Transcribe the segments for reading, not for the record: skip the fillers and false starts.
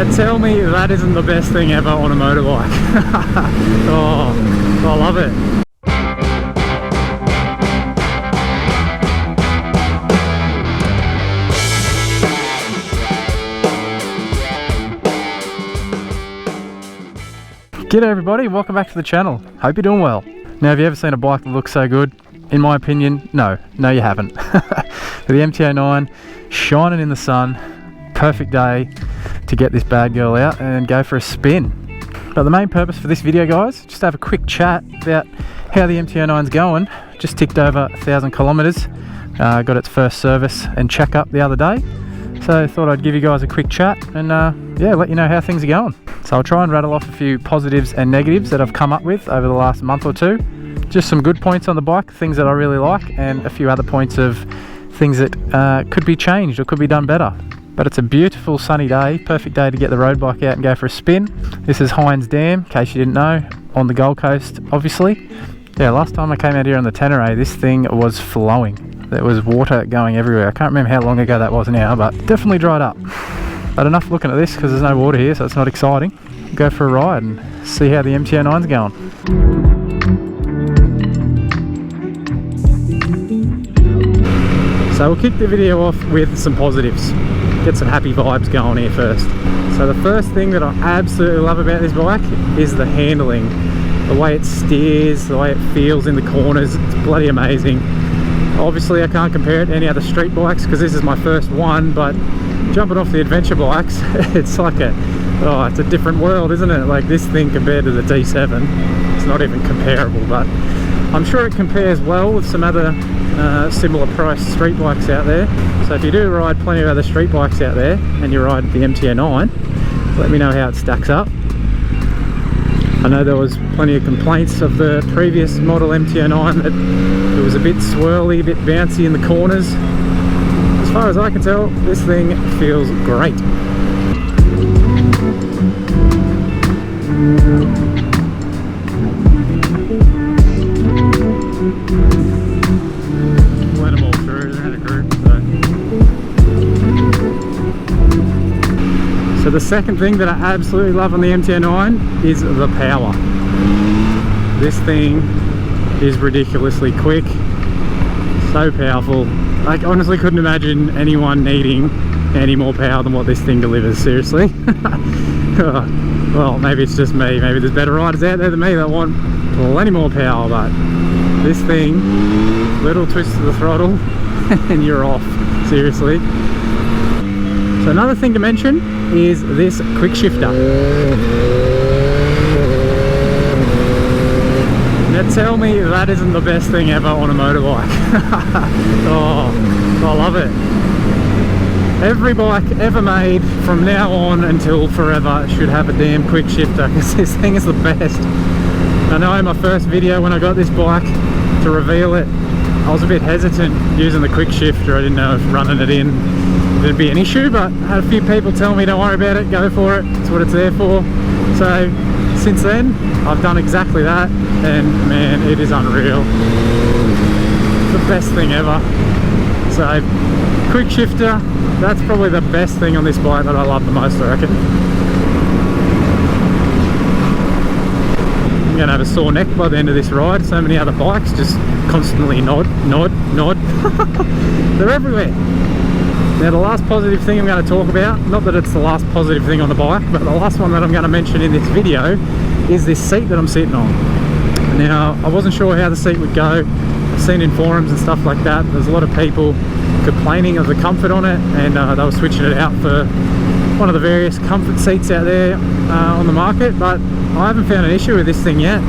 Now tell me that isn't the best thing ever on a motorbike. Oh, I love it. G'day everybody, welcome back to the channel. Hope you're doing well. Now, have you ever seen a bike that looks so good? In my opinion, no you haven't. The MT-09 shining in the sun, perfect day to get this bad girl out and go for a spin. But the main purpose for this video, guys, just to have a quick chat about how the MT-09's going. Just ticked over 1,000 kilometers, got its first service and check up the other day. So I thought I'd give you guys a quick chat and yeah, let you know how things are going. So I'll try and rattle off a few positives and negatives that I've come up with over the last month or two. Just some good points on the bike, things that I really like, and a few other points of things that could be changed or could be done better. But it's a beautiful sunny day, perfect day to get the road bike out and go for a spin. This is Hines Dam, in case you didn't know, on the Gold Coast, obviously. Yeah, last time I came out here on the Tenere, this thing was flowing. There was water going everywhere. I can't remember how long ago that was now, but definitely dried up. But enough looking at this because there's no water here, so it's not exciting. Go for a ride and see how the MT-09's going. So we'll kick the video off with some positives. Get some happy vibes going here first. So the first thing that I absolutely love about this bike is the handling. The way it steers, the way it feels in the corners, it's bloody amazing. Obviously I can't compare it to any other street bikes because this is my first one, but jumping off the adventure bikes, it's like it's a different world, isn't it? Like this thing compared to the D7, it's not even comparable, but I'm sure it compares well with some other similar priced street bikes out there. So if you do ride plenty of other street bikes out there and you ride the MT-09, let me know how it stacks up. I know there was plenty of complaints of the previous model MT-09 that it was a bit swirly, a bit bouncy in the corners. As far as I can tell, this thing feels great. Let them all through, they're in a group. So the second thing that I absolutely love on the MT-09 is the power. This thing is ridiculously quick, so powerful. I honestly couldn't imagine anyone needing any more power than what this thing delivers, seriously. Well, maybe it's just me, maybe there's better riders out there than me that want plenty more power, but this thing, little twist to the throttle and you're off, seriously. So another thing to mention is this quick shifter. Now tell me that isn't the best thing ever on a motorbike. Oh, I love it. Every bike ever made from now on until forever should have a damn quick shifter because this thing is the best. I know in my first video when I got this bike to reveal it, I was a bit hesitant using the quick shifter. I didn't know if running it in would be an issue, but I had a few people tell me don't worry about it, go for it, that's what it's there for. So since then I've done exactly that, and man, it is unreal. It's the best thing ever. So quick shifter, that's probably the best thing on this bike that I love the most, I reckon. I'm gonna have a sore neck by the end of this ride. So many other bikes just constantly nod. They're everywhere. Now the last positive thing I'm going to talk about, not that it's the last positive thing on the bike, but the last one that I'm going to mention in this video is this seat that I'm sitting on. Now I wasn't sure how the seat would go. I've seen in forums and stuff like that, there's a lot of people complaining of the comfort on it, and they were switching it out for one of the various comfort seats out there on the market, but I haven't found an issue with this thing yet.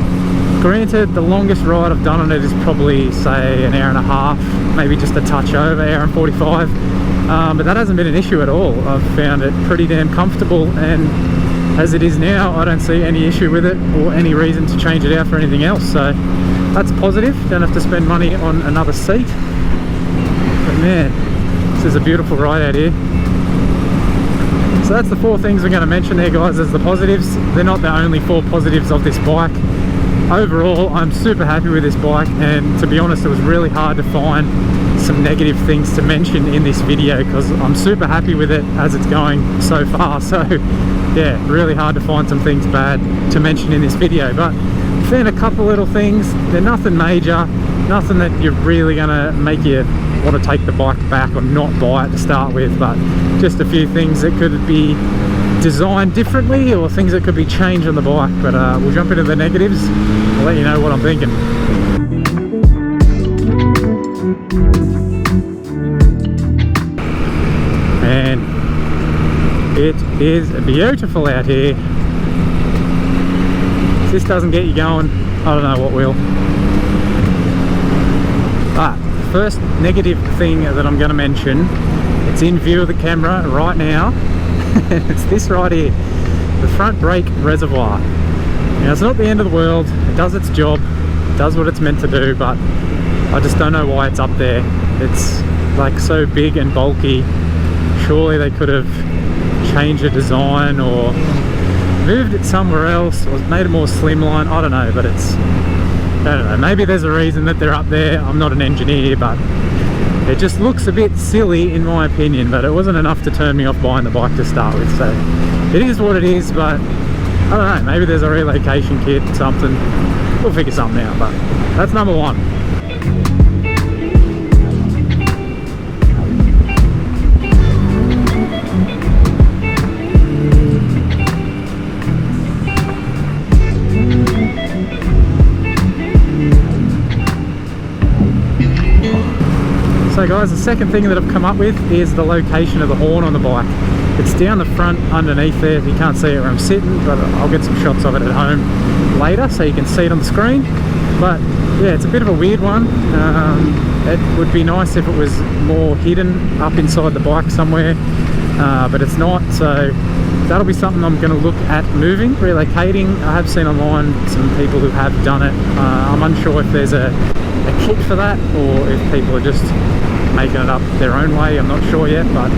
Granted, the longest ride I've done on it is probably, say, an hour and a half, maybe just a touch over, hour and 45, but that hasn't been an issue at all. I've found it pretty damn comfortable, and as it is now, I don't see any issue with it or any reason to change it out for anything else, so that's positive. Don't have to spend money on another seat. But man, this is a beautiful ride out here. So that's the 4 things we're going to mention there, guys, as the positives. They're not the only 4 positives of this bike. Overall, I'm super happy with this bike, and to be honest, it was really hard to find some negative things to mention in this video because I'm super happy with it as it's going so far. So yeah, really hard to find some things bad to mention in this video, but found a couple little things. They're nothing major, nothing that you're really gonna make you want to take the bike back or not buy it to start with, but just a few things that could be designed differently or things that could be changed on the bike. But we'll jump into the negatives. I'll let you know what I'm thinking. And it is beautiful out here. If this doesn't get you going, I don't know what will. But first negative thing that I'm going to mention, it's in view of the camera right now. It's this right here, the front brake reservoir. Now it's not the end of the world, it does its job, it does what it's meant to do, but I just don't know why it's up there. It's like so big and bulky. Surely they could have changed the design or moved it somewhere else or made it more slimline. I don't know, but it's, I don't know, maybe there's a reason that they're up there. I'm not an engineer, but it just looks a bit silly in my opinion, but it wasn't enough to turn me off buying the bike to start with. So it is what it is, but I don't know, maybe there's a relocation kit, something. We'll figure something out, but that's number one. So guys, the second thing that I've come up with is the location of the horn on the bike. It's down the front underneath there. You can't see it where I'm sitting, but I'll get some shots of it at home later so you can see it on the screen. But yeah, it's a bit of a weird one. It would be nice if it was more hidden up inside the bike somewhere, but it's not. So that'll be something I'm going to look at moving, relocating. I have seen online some people who have done it. I'm unsure if there's a kit for that or if people are just making it up their own way. I'm not sure yet, but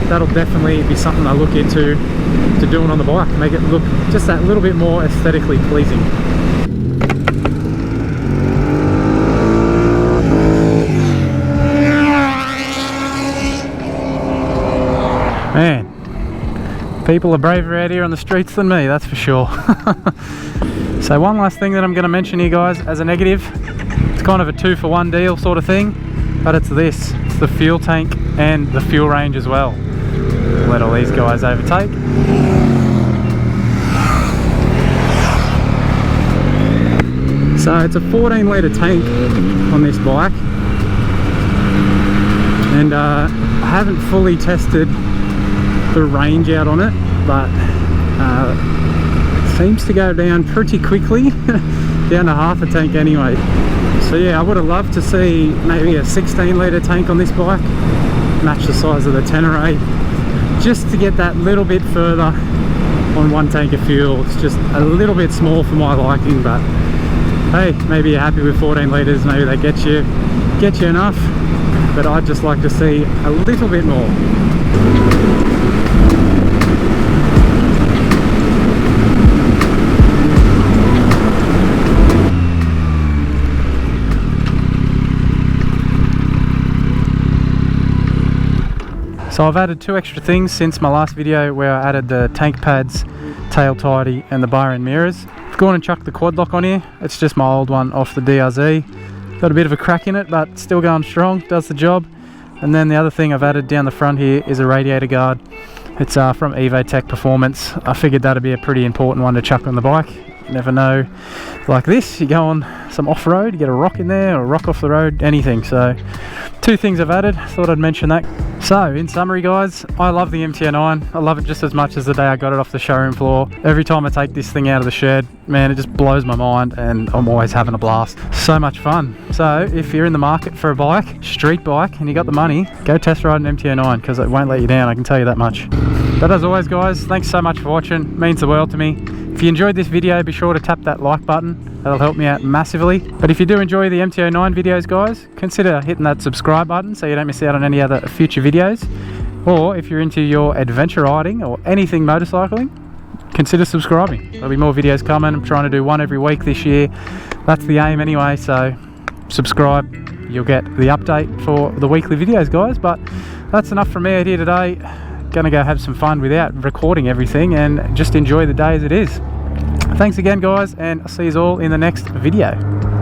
that'll definitely be something I look into to doing on the bike, make it look just that little bit more aesthetically pleasing. Man, people are braver out here on the streets than me, that's for sure. So one last thing that I'm going to mention here guys as a negative, it's kind of a 2-for-1 deal sort of thing, but it's this. It's the fuel tank and the fuel range as well. Let all these guys overtake. So it's a 14 litre tank on this bike, and I haven't fully tested the range out on it, but it seems to go down pretty quickly, down to half a tank anyway. So yeah, I would have loved to see maybe a 16 litre tank on this bike, match the size of the Tenere, just to get that little bit further on one tank of fuel. It's just a little bit small for my liking, but hey, maybe you're happy with 14 litres, maybe they get you enough, but I'd just like to see a little bit more. So I've added 2 extra things since my last video where I added the tank pads, tail tidy and the bar end mirrors. I've gone and chucked the quad lock on here. It's just my old one off the DRZ. Got a bit of a crack in it, but still going strong, does the job. And then the other thing I've added down the front here is a radiator guard. It's from Evotech Performance. I figured that'd be a pretty important one to chuck on the bike. You never know, like this, you go on some off-road, you get a rock in there or a rock off the road, anything. So 2 things I've added, thought I'd mention that. So in summary guys, I love the MT-09. I love it just as much as the day I got it off the showroom floor. Every time I take this thing out of the shed, man, it just blows my mind and I'm always having a blast. So much fun. So if you're in the market for a bike, street bike, and you got the money, go test ride an MT-09 because it won't let you down, I can tell you that much. But as always guys, thanks so much for watching, it means the world to me. If you enjoyed this video, be sure to tap that like button, that'll help me out massively. But if you do enjoy the MT-09 videos guys, consider hitting that subscribe button so you don't miss out on any other future videos. Or if you're into your adventure riding or anything motorcycling, consider subscribing. There'll be more videos coming. I'm trying to do 1 every week this year. That's the aim anyway, so subscribe. You'll get the update for the weekly videos guys. But that's enough from me out here today. gonna go have some fun without recording everything and just enjoy the day as it is. Thanks again, guys, and I'll see you all in the next video.